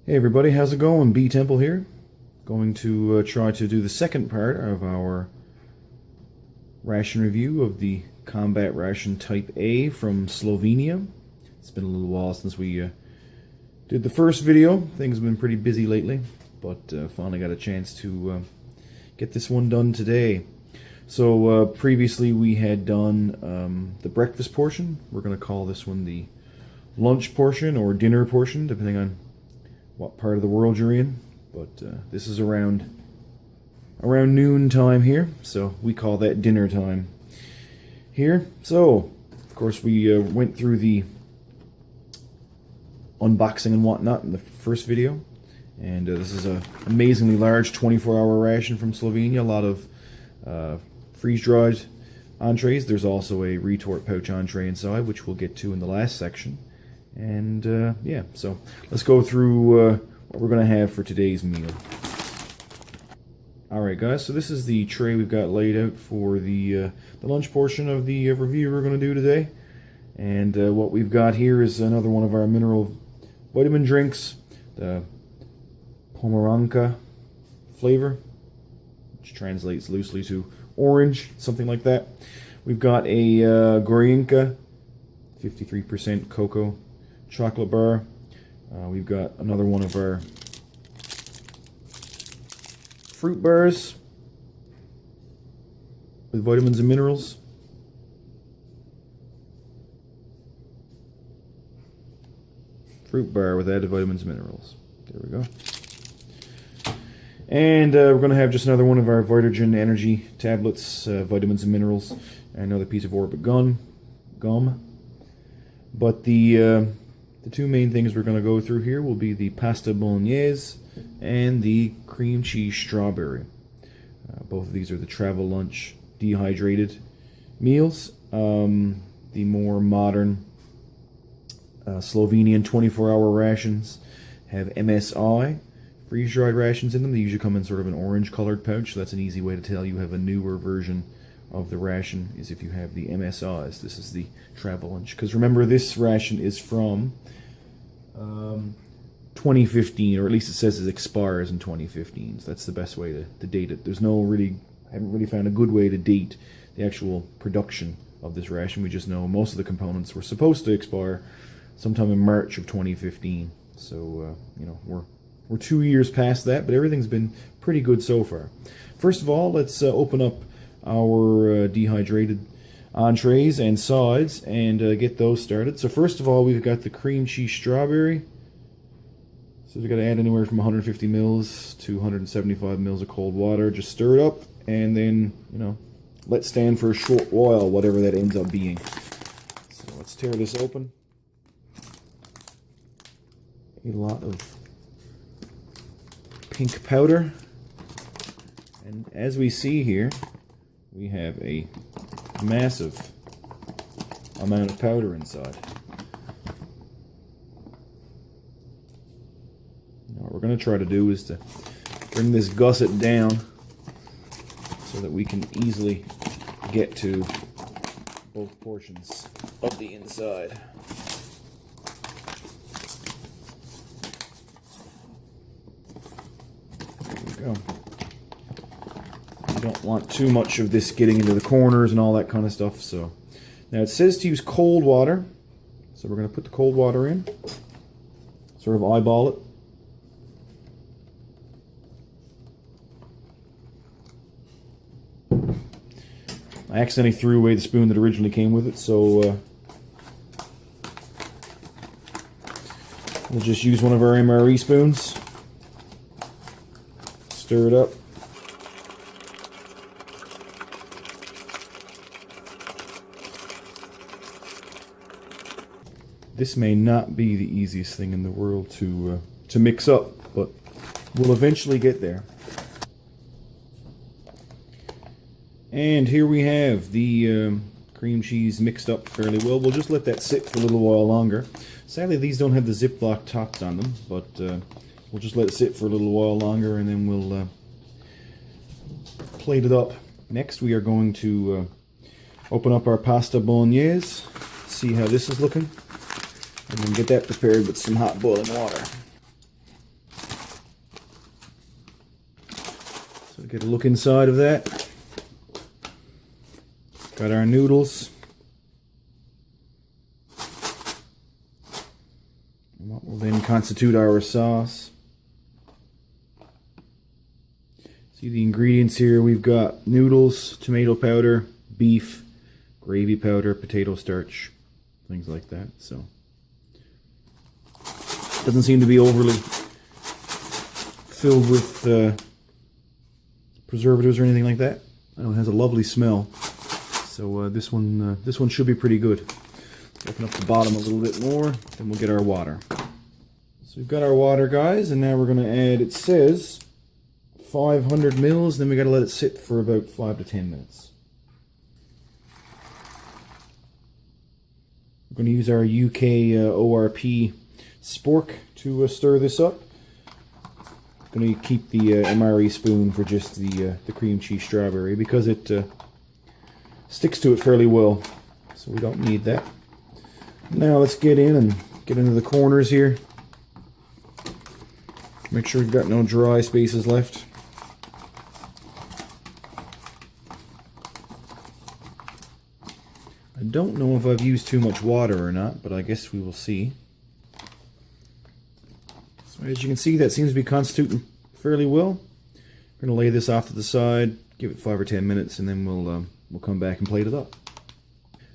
Hey everybody, how's it going? B Temple here. Going to try to do the second part of our ration review of the Combat Ration Type A from Slovenia. It's been a little while since we did the first video. Things have been pretty busy lately, but finally got a chance to get this one done today. So previously we had done the breakfast portion. We're going to call this one the lunch portion or dinner portion, depending on what part of the world you're in, but this is around noon time here, so we call that dinner time here. So, of course, we went through the unboxing and whatnot in the first video, and this is a amazingly large 24-hour ration from Slovenia. A lot of freeze-dried entrees. There's also a retort pouch entree inside, which we'll get to in the last section. And yeah, so let's go through what we're going to have for today's meal. Alright guys, so this is the tray we've got laid out for the lunch portion of the review we're going to do today. And what we've got here is another one of our mineral vitamin drinks, the Pomeranka flavor, which translates loosely to orange, something like that. We've got a Gorinka 53% cocoa chocolate bar. We've got another one of our fruit bars with vitamins and minerals. Fruit bar with added vitamins and minerals. There we go. And we're going to have just another one of our Vitagen energy tablets, vitamins and minerals, and another piece of Orbit gum. But the two main things we're going to go through here will be the pasta bolognese and the cream cheese strawberry. Both of these are the travel lunch dehydrated meals. The more modern Slovenian 24-hour rations have MSI freeze-dried rations in them. They usually come in sort of an orange-colored pouch, so that's an easy way to tell you have a newer version of the ration is if you have the MSIs. This is the travel lunch. Because remember, this ration is from 2015, or at least it says it expires in 2015. So that's the best way to date it. There's I haven't really found a good way to date the actual production of this ration. We just know most of the components were supposed to expire sometime in March of 2015. So you know, we're 2 years past that, but everything's been pretty good so far. First of all, let's open up our dehydrated entrees and sides and get those started. So first of all, we've got the cream cheese strawberry. So we've got to add anywhere from 150 mils to 175 mils of cold water. Just stir it up and then, you know, let stand for a short while, whatever that ends up being. So let's tear this open. A lot of pink powder. And as we see here, we have a massive amount of powder inside. Now what we're going to try to do is to bring this gusset down so that we can easily get to both portions of the inside. There we go. Don't want too much of this getting into the corners and all that kind of stuff. So now it says to use cold water, so we're going to put the cold water in, sort of eyeball it. I accidentally threw away the spoon that originally came with it, so we'll just use one of our MRE spoons. Stir it up. This may not be the easiest thing in the world to mix up, but we'll eventually get there. And here we have the cream cheese mixed up fairly well. We'll just let that sit for a little while longer. Sadly, these don't have the Ziploc tops on them, but we'll just let it sit for a little while longer, and then we'll plate it up. Next, we are going to open up our pasta bolognese, see how this is looking. And then get that prepared with some hot boiling water. get a look inside of that. Got our noodles. And what will then constitute our sauce. See the ingredients here. We've got noodles, tomato powder, beef, gravy powder, potato starch, things like that. So doesn't seem to be overly filled with preservatives or anything like that. I know it has a lovely smell. So this one should be pretty good. Open up the bottom a little bit more, then we'll get our water. So we've got our water, guys, and now we're going to add, it says 500 mils, then we got to let it sit for about 5 to 10 minutes. We're going to use our UK ORP spork to stir this up. I'm going to keep the MRE spoon for just the cream cheese strawberry because it sticks to it fairly well, so we don't need that. Now let's get in and get into the corners here. Make sure we've got no dry spaces left. I don't know if I've used too much water or not, but I guess we will see. So as you can see, that seems to be constituting fairly well. We're going to lay this off to the side, give it 5 or 10 minutes, and then we'll come back and plate it up.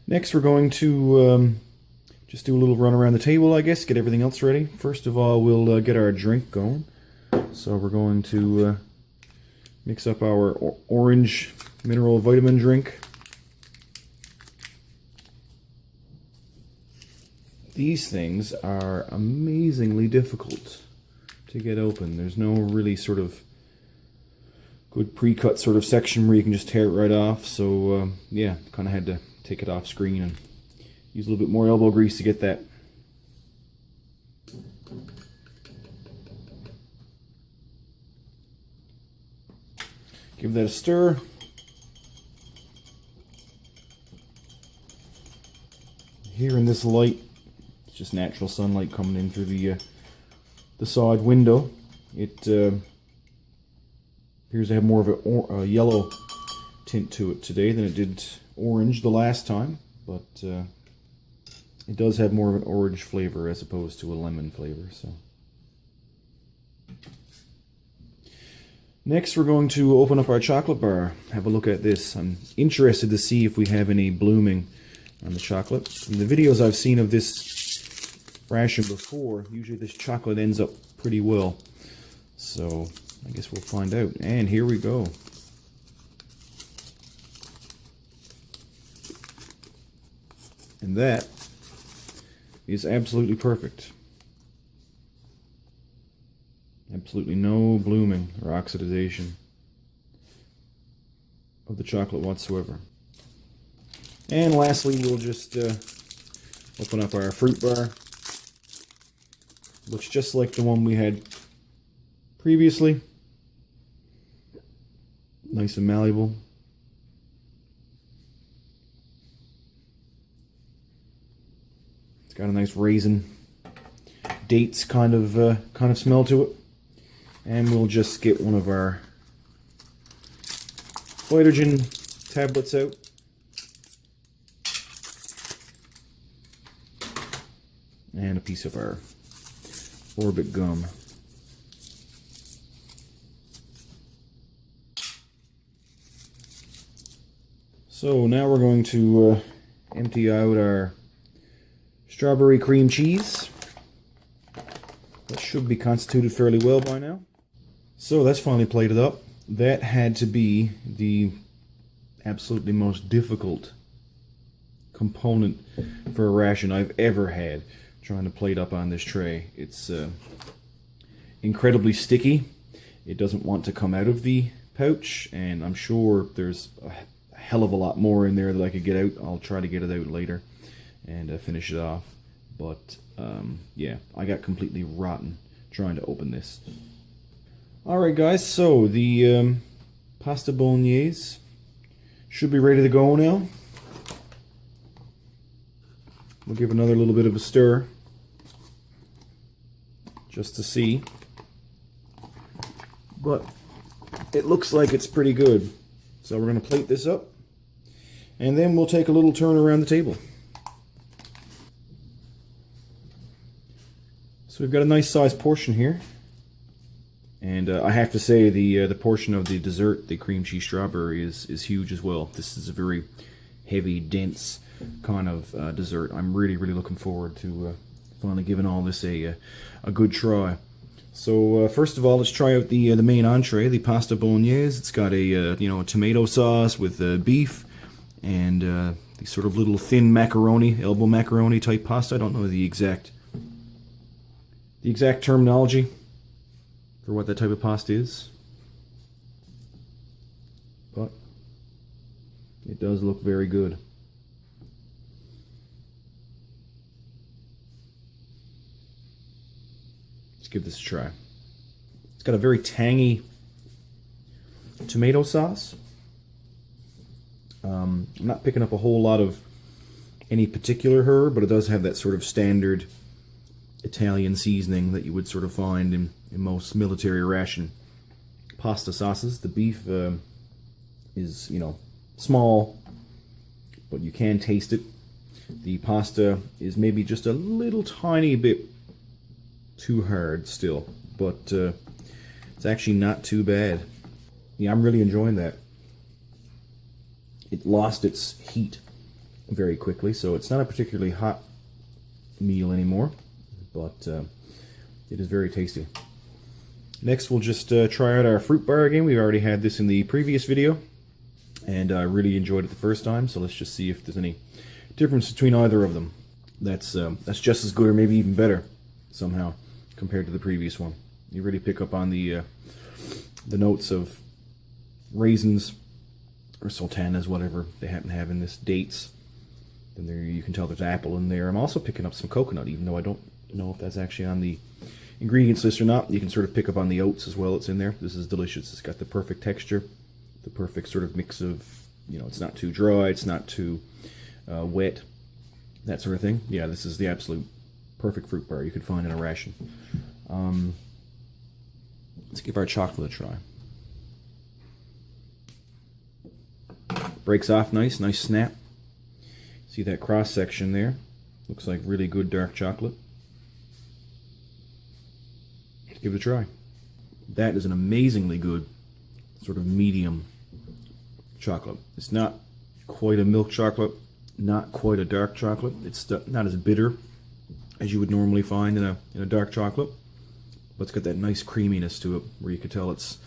Next, we're going to just do a little run around the table, I guess, get everything else ready. First of all, we'll get our drink going. So we're going to mix up our orange mineral vitamin drink. These things are amazingly difficult to get open. There's no really sort of good pre-cut sort of section where you can just tear it right off. So yeah, kind of had to take it off screen and use a little bit more elbow grease to get that. Give that a stir. Here in this light, it's just natural sunlight coming in through the side window. It appears to have more of a yellow tint to it today than it did orange the last time, but it does have more of an orange flavor as opposed to a lemon flavor. So next we're going to open up our chocolate bar. Have a look at this. I'm interested to see if we have any blooming on the chocolate. In the videos I've seen of this ration before, usually this chocolate ends up pretty well. So I guess we'll find out. And here we go. And that is absolutely perfect. Absolutely no blooming or oxidization of the chocolate whatsoever. And lastly, we'll just open up our fruit bar. Looks just like the one we had previously. Nice and malleable. It's got a nice raisin, dates kind of smell to it. And we'll just get one of our Phytogen tablets out. And a piece of our Orbit gum. So now we're going to empty out our strawberry cream cheese. That should be constituted fairly well by now. So that's finally plated up. That had to be the absolutely most difficult component for a ration I've ever had, trying to plate up on this tray. It's incredibly sticky. It doesn't want to come out of the pouch, and I'm sure there's a hell of a lot more in there that I could get out. I'll try to get it out later and finish it off. But yeah, I got completely rotten trying to open this. Alright guys, so the pasta bolognese should be ready to go now. We'll give another little bit of a stir just to see. But it looks like it's pretty good. So we're going to plate this up, and then we'll take a little turn around the table. So we've got a nice sized portion here. And I have to say the portion of the dessert, the cream cheese strawberry, is huge as well. This is a very heavy, dense kind of dessert. I'm really looking forward to finally giving all this a good try. So first of all, let's try out the main entree, the pasta bolognese. It's got a a tomato sauce with beef and these sort of little thin macaroni, elbow macaroni type pasta. I don't know the exact terminology for what that type of pasta is, but it does look very good. Let's give this a try. It's got a very tangy tomato sauce. I'm not picking up a whole lot of any particular herb, but it does have that sort of standard Italian seasoning that you would sort of find in most military ration pasta sauces. The beef is, small, but you can taste it. The pasta is maybe just a little tiny bit too hard still, but it's actually not too bad. Yeah, I'm really enjoying that. It lost its heat very quickly, so it's not a particularly hot meal anymore, but it is very tasty. Next, we'll just try out our fruit bar again. We've already had this in the previous video, and I really enjoyed it the first time, so let's just see if there's any difference between either of them. That's just as good or maybe even better somehow compared to the previous one. You really pick up on the notes of raisins or sultanas, whatever they happen to have in this, dates. And there you can tell there's apple in there. I'm also picking up some coconut, even though I don't know if that's actually on the ingredients list or not. You can sort of pick up on the oats as well. It's in there. This is delicious. It's got the perfect texture, the perfect sort of mix of, it's not too dry, it's not too wet, that sort of thing. Yeah, this is the absolute perfect fruit bar you could find in a ration. Let's give our chocolate a try. Breaks off nice snap. See that cross section there? Looks like really good dark chocolate. Let's give it a try. That is an amazingly good sort of medium chocolate. It's not quite a milk chocolate, not quite a dark chocolate. It's not as bitter as you would normally find in a dark chocolate, but it's got that nice creaminess to it where you can tell it's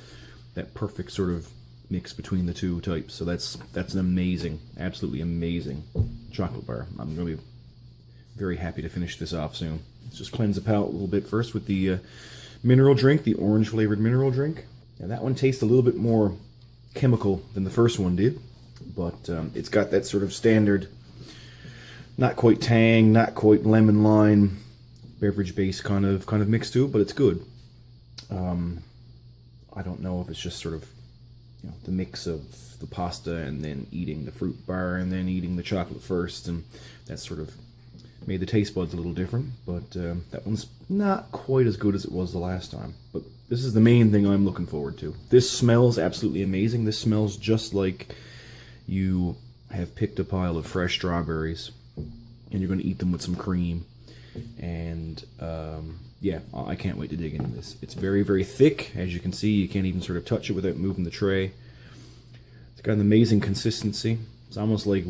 that perfect sort of mix between the two types. So that's an amazing, absolutely amazing chocolate bar. I'm going to be very happy to finish this off soon. Let's just cleanse the palate a little bit first with the mineral drink, the orange flavored mineral drink. Now that one tastes a little bit more chemical than the first one did, but it's got that sort of standard, not quite tang, not quite lemon lime, beverage based kind of mix to it, but it's good. I don't know if it's just sort of the mix of the pasta and then eating the fruit bar and then eating the chocolate first, and that sort of made the taste buds a little different, but that one's not quite as good as it was the last time. But this is the main thing I'm looking forward to. This smells absolutely amazing. This smells just like you have picked a pile of fresh strawberries and you're going to eat them with some cream. And yeah, I can't wait to dig into this. It's very thick, as you can see. You can't even sort of touch it without moving the tray. It's got an amazing consistency. It's almost like,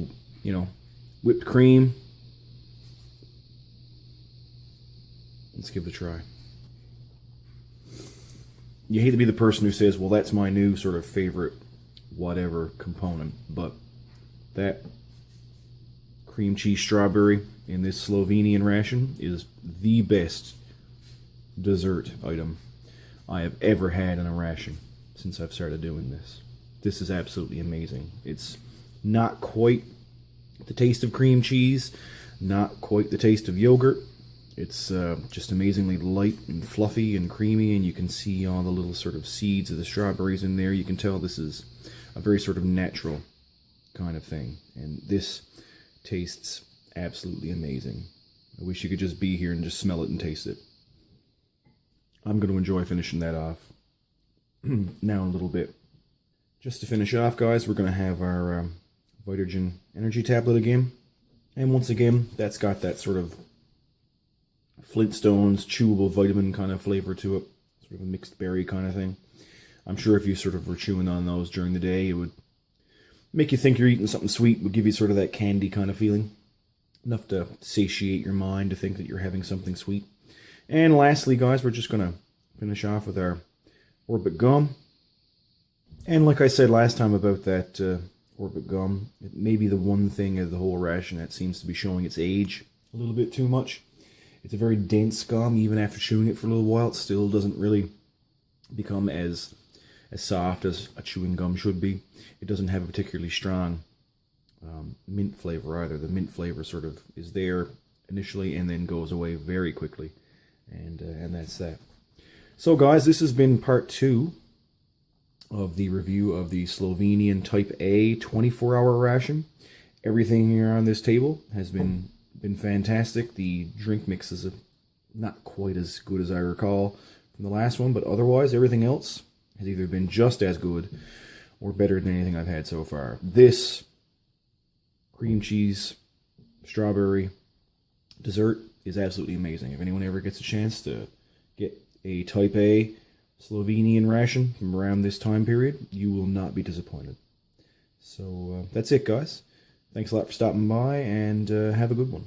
whipped cream. Let's give it a try. You hate to be the person who says, well, that's my new sort of favorite whatever component, but that cream cheese strawberry in this Slovenian ration is the best dessert item I have ever had in a ration since I've started doing this. This is absolutely amazing. It's not quite the taste of cream cheese, not quite the taste of yogurt. It's just amazingly light and fluffy and creamy, and you can see all the little sort of seeds of the strawberries in there. You can tell this is a very sort of natural kind of thing, and this tastes absolutely amazing. I wish you could just be here and just smell it and taste it. I'm going to enjoy finishing that off now in a little bit. Just to finish off, guys, we're going to have our Vitagen energy tablet again. And once again, that's got that sort of Flintstones chewable vitamin kind of flavor to it. Sort of a mixed berry kind of thing. I'm sure if you sort of were chewing on those during the day, it would make you think you're eating something sweet, would give you sort of that candy kind of feeling. Enough to satiate your mind to think that you're having something sweet. And lastly, guys, we're just going to finish off with our Orbit gum. And like I said last time about that Orbit gum, it may be the one thing of the whole ration that seems to be showing its age a little bit too much. It's a very dense gum. Even after chewing it for a little while, it still doesn't really become as soft as a chewing gum should be. It doesn't have a particularly strong mint flavor either. The mint flavor sort of is there initially and then goes away very quickly. And that's that. So guys, this has been part 2 of the review of the Slovenian Type A 24-hour ration. Everything here on this table has been fantastic. The drink mix is not quite as good as I recall from the last one, but otherwise everything else has either been just as good or better than anything I've had so far. This cream cheese strawberry dessert is absolutely amazing. If anyone ever gets a chance to get a Type A Slovenian ration from around this time period, you will not be disappointed. So that's it, guys. Thanks a lot for stopping by, and have a good one.